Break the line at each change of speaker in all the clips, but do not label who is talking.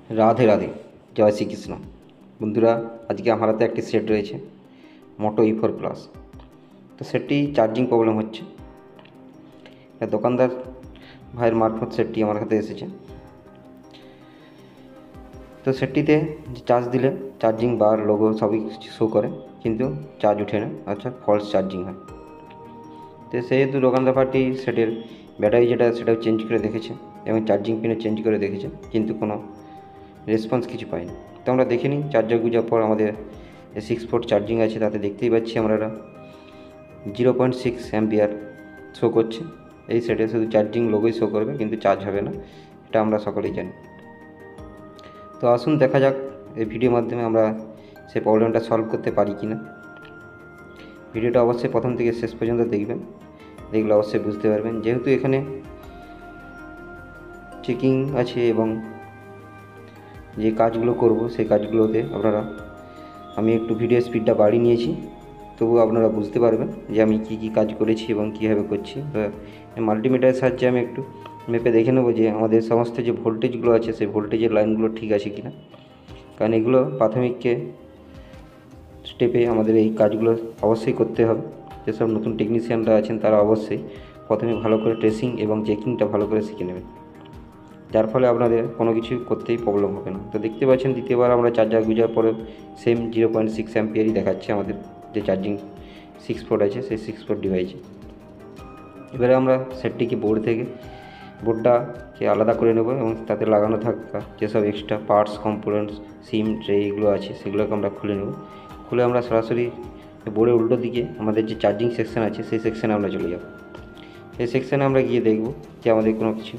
রাধে রাধে, জয় শ্রীকৃষ্ণ। বন্ধুরা, আজকে আমার হাতে একটি সেট রয়েছে মোটো E4+। তো সেটটি চার্জিং প্রবলেম হচ্ছে। দোকানদার ভাইয়ের মারফত সেটটি আমার হাতে এসেছে। তো সেটটিতে চার্জ দিলে চার্জিং বার লোগো সবই শো করে, কিন্তু চার্জ ওঠে না, অর্থাৎ ফলস চার্জিং হয়। তো সেহেতু দোকানদার ভাইটি সেটের ব্যাটারি সেটাও চেঞ্জ করে দেখেছে এবং চার্জিং পিনও চেঞ্জ করে দেখেছে, কিন্তু কোনো রেসপন্স কিছু পাইনি। তো আমরা দেখে নিই চার্জার গুঁজার পর আমাদের 6 ভোল্ট চার্জিং আছে, তাতে দেখতেই পাচ্ছি আমরা 0.6 অ্যাম্পিয়ার শো করছে। এই সেটে শুধু চার্জিং লোগোই শো করবে, কিন্তু চার্জ হবে না, এটা আমরা সকলেই জানি। তো আসুন দেখা যাক এই ভিডিওর মাধ্যমে আমরা সেই প্রবলেমটা সলভ করতে পারি কি না। ভিডিওটা অবশ্যই প্রথম থেকে শেষ পর্যন্ত দেখবেন, দেখলে অবশ্যই বুঝতে পারবেন। যেহেতু এখানে চেকিং আছে এবং যে কাজগুলো করব সেই কাজগুলোতে আমি একটু ভিডিও স্পিডটা বাড়িয়ে নিয়েছি, তবু আপনারা বুঝতে পারবেন যে আমি কি কাজ করেছি এবং কীভাবে করছি। তো মাল্টিমিটারের সাহায্যে আমি একটু মেপে দেখে নেব যে আমাদের সমস্ত যে ভোল্টেজগুলো আছে সেই ভোল্টেজের লাইনগুলো ঠিক আছে কি না, কারণ এগুলো প্রাথমিক স্টেপে আমাদের এই কাজগুলো অবশ্যই করতে হবে। যেসব নতুন টেকনিশিয়ানরা আছেন তারা অবশ্যই প্রথমে ভালো করে ট্রেসিং এবং চেকিংটা ভালো করে শিখে নেবেন, যার ফলে আপনাদের কোনো কিছু করতেই প্রবলেম হবে না। তো দেখতে পাচ্ছেন দ্বিতীয়বার আমরা চার্জার গুঁজার পরে সেম 0.6 অ্যাম্পিয়ারই দেখাচ্ছে আমাদের যে চার্জিং 6 ভোল্ট আছে সেই 6 ভোল্ট ডিভাইসে। এবারে আমরা সেটটিকে বোর্ডটাকে আলাদা করে নেব এবং তাতে লাগানো থাকা যেসব এক্সট্রা পার্টস, কম্পোনেন্টস, সিম ট্রে এগুলো আছে সেগুলোকে আমরা খুলে নেব। খুলে আমরা সরাসরি বোর্ডের উল্টো দিকে আমাদের যে চার্জিং সেকশান আছে সেই সেকশানে আমরা চলে যাব। সেই সেকশানে আমরা গিয়ে দেখব যে আমাদের কোনো কিছু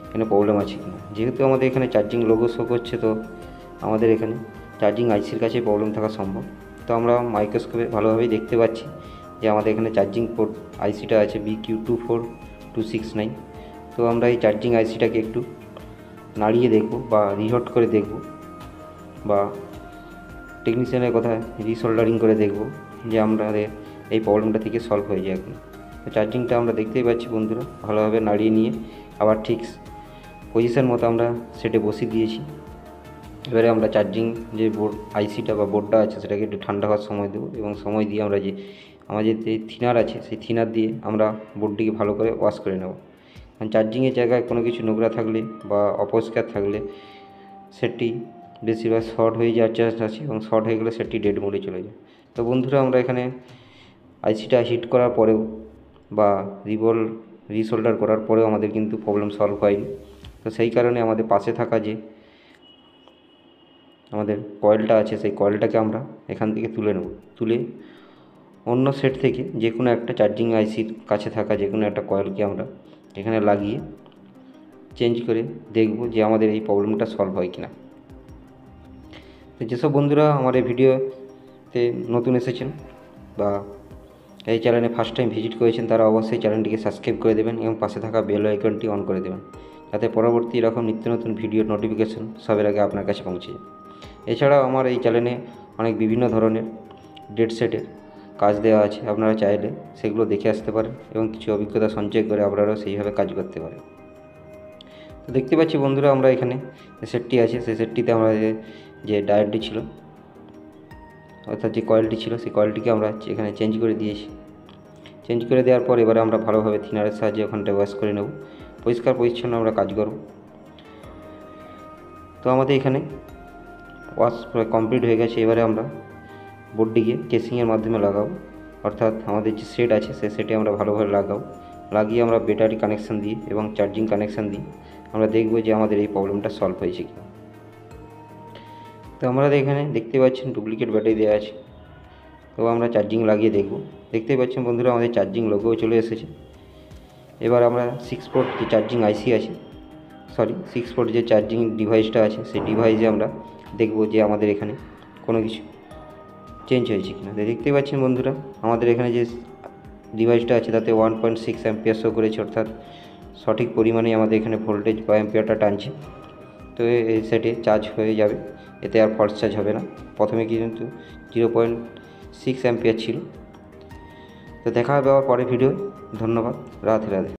এখানে প্রবলেম আছে কিনা। যেহেতু আমাদের এখানে চার্জিং লোগো শো করছে, তো আমাদের এখানে চার্জিং আইসির কাছে প্রবলেম থাকা সম্ভব। তো আমরা মাইক্রোস্কোপে ভালোভাবেই দেখতে পাচ্ছি যে আমাদের এখানে চার্জিং পোর্ট আইসিটা আছে BQ24269। তো আমরা এই চার্জিং আইসিটাকে একটু নাড়িয়ে দেখব বা রিহট করে দেখব, বা টেকনিশিয়ানের কথায় রিসোল্ডারিং করে দেখব যে আমাদের এই প্রবলেমটা থেকে সলভ হয়ে যায় এখন। তো চার্জিংটা আমরা দেখতেই পাচ্ছি বন্ধুরা, ভালোভাবে নাড়িয়ে নিয়ে আবার ঠিক পজিশন মতো আমরা সেটে বসিয়ে দিয়েছি। এবারে আমরা চার্জিং যে বোর্ড আইসিটা বা বোর্ডটা আছে সেটাকে একটু ঠান্ডা হওয়ার সময় দেবো, এবং সময় দিয়ে আমরা আমাদের যে থিনার আছে সেই থিনার দিয়ে আমরা বোর্ডটিকে ভালো করে ওয়াশ করে নেব। কারণ চার্জিংয়ের জায়গায় কোনো কিছু নোংরা থাকলে বা অপরিষ্কার থাকলে সেটটি বেশিরভাগ শর্ট হয়ে যাওয়ার চান্স আছে, এবং শর্ট হয়ে গেলে সেটটি ডেড মোডে চলে যায়। তো বন্ধুরা, আমরা এখানে আইসিটা হিট করার পরেও বা রিসোল্ডার করার পরেও আমাদের কিন্তু প্রবলেম সলভ হয়নি। তো সেই কারণে আমাদের পাশে থাকা যে আমাদের কয়েলটা আছে সেই কয়েলটাকে আমরা এখান থেকে তুলে নেব। তুলে অন্য সেট থেকে যে কোনো একটা চার্জিং আইসির কাছে থাকা যে কোনো একটা কয়েলকে আমরা এখানে লাগিয়ে চেঞ্জ করে দেখব যে আমাদের এই প্রবলেমটা সলভ হয় কিনা। তো যেসব বন্ধুরা আমার এই ভিডিওতে নতুন এসেছেন বা এই চ্যানেলে ফার্স্ট টাইম ভিজিট করেছেন, তারা অবশ্যই চ্যানেলটিকে সাবস্ক্রাইব করে দেবেন এবং পাশে থাকা বেল আইকনটি অন করে দেবেন, যাতে পরবর্তী এরকম নিত্য নতুন ভিডিওর নোটিফিকেশন সবার আগে আপনার কাছে পৌঁছে যায়। এছাড়াও আমার এই চ্যানেলে অনেক বিভিন্ন ধরনের ডেড সেটের কাজ দেওয়া আছে, আপনারা চাইলে সেগুলো দেখে আসতে পারেন এবং কিছু অভিজ্ঞতা সঞ্চয় করে আপনারাও সেইভাবে কাজ করতে পারেন। তো দেখতে পাচ্ছি বন্ধুরা, আমরা এখানে যে সেটটি আছে সেই সেটটিতে আমরা যে ডায়োডটি ছিল, অর্থাৎ যে কয়েলটি ছিল সেই কয়েলটিকে আমরা এখানে চেঞ্জ করে দিয়েছি। চেঞ্জ করে দেওয়ার পর এবারে আমরা ভালোভাবে থিনারের সাহায্যে ওখানটা ওয়াশ করে নেব, পরিষ্কার পরিচ্ছন্ন আমরা কাজ করব। তো আমাদের এখানে ওয়াশ কমপ্লিট হয়ে গেছে। এবারে আমরা বোর্ডটিকে কেসিংয়ের মাধ্যমে লাগাবো, অর্থাৎ আমাদের যে সেট আছে সেই সেটে আমরা ভালোভাবে লাগিয়ে আমরা ব্যাটারি কানেকশান দিই এবং চার্জিং কানেকশান দিই, আমরা দেখব যে আমাদের এই প্রবলেমটা সলভ হয়েছে কি। তো আমরা এখানে দেখতে পাচ্ছেন ডুপ্লিকেট ব্যাটারি দেওয়া আছে। তো আমরা চার্জিং লাগিয়ে দেখব। দেখতেই পাচ্ছেন বন্ধুরা, আমাদের চার্জিং লোগোও চলে এসেছে। এবার আমরা 6 ভোল্ট যে চার্জিং আইসি আছে, 6 ভোল্ট যে চার্জিং ডিভাইসটা আছে সেই ডিভাইসে আমরা দেখব যে আমাদের এখানে কোনো কিছু চেঞ্জ হয়েছে কিনা। দেখতেই পাচ্ছেন বন্ধুরা, আমাদের এখানে যে ডিভাইসটা আছে তাতে 1.6 অ্যাম্পিয়ার শো করেছে, অর্থাৎ সঠিক পরিমাণে আমাদের এখানে ভোল্টেজ বা অ্যাম্পিয়ারটা টানছে। তো এই সেটে চার্জ হয়ে যাবে, এতে আর ফলস চার্জ হবে না। প্রথমে কিন্তু 0.6 অ্যাম্পিয়ার ছিল। তো দেখা হবে আবার পরে ভিডিও। ধন্যবাদ। রাধে রাধে।